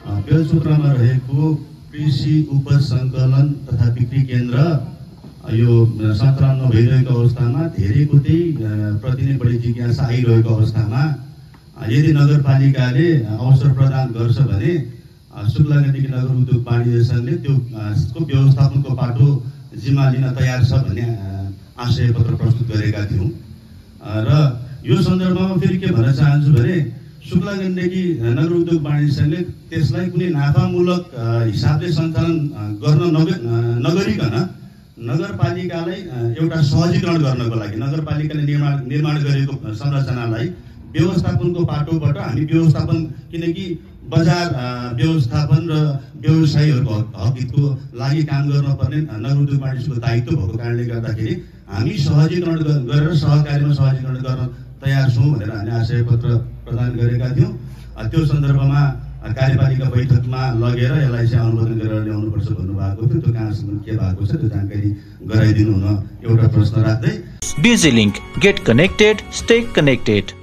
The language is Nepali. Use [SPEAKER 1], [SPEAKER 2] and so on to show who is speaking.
[SPEAKER 1] बेलचोक्रामा रहेको कृषि उपज सङ्कलन तथा बिक्री केन्द्र यो सञ्चालन नभइरहेको अवस्थामा धेरैको प्रति नै बढी जिज्ञासा आइरहेको अवस्थामा यदि नगरपालिकाले अवसर प्रदान गर्छ भने शुक्लागण्डकी नगर उद्योग वाणिज्य सङ्घले त्यसको व्यवस्थापनको पाटो जिम्मा लिन तयार छ भन्ने आशय पत्र प्रस्तुत गरेका थियौँ। र यो सन्दर्भमा फेरि के भन्न चाहन्छु भने शुक्लागण्डकी नगर उद्योग वाणिज्य सङ्घले त्यसलाई कुनै नाफामूलक हिसाबले सञ्चालन गर्न नगरिकन नगरपालिकालाई एउटा सहजीकरण गर्नको लागि नगरपालिकाले निर्माण गरेको संरचनालाई व्यवस्थापनको पाटोबाट हामी व्यवस्थापन, किनकि बजार व्यवस्थापन र व्यवसायीहरूको हकको लागि काम गर्नुपर्ने नगर उद्योग वाणिज्यको दायित्व भएको कारणले गर्दाखेरि हामी सहजीकरण गरेर सहकार्यमा सहजीकरण गर्न तयार छौँ भनेर हामीले आशय पत्र प्रदान गरेका थियौँ। त्यो सन्दर्भमा कार्यपालिका बैठकमा लगेर यसलाई चाहिँ अनुमोदन गरेर ल्याउनुपर्छ भन्नुभएको थियो। त्यो कहाँसम्म के भएको छ त्यो जानकारी गराइदिनु हुन एउटा प्रश्न राख्दै।
[SPEAKER 2] BusyLink, get connected, stay connected.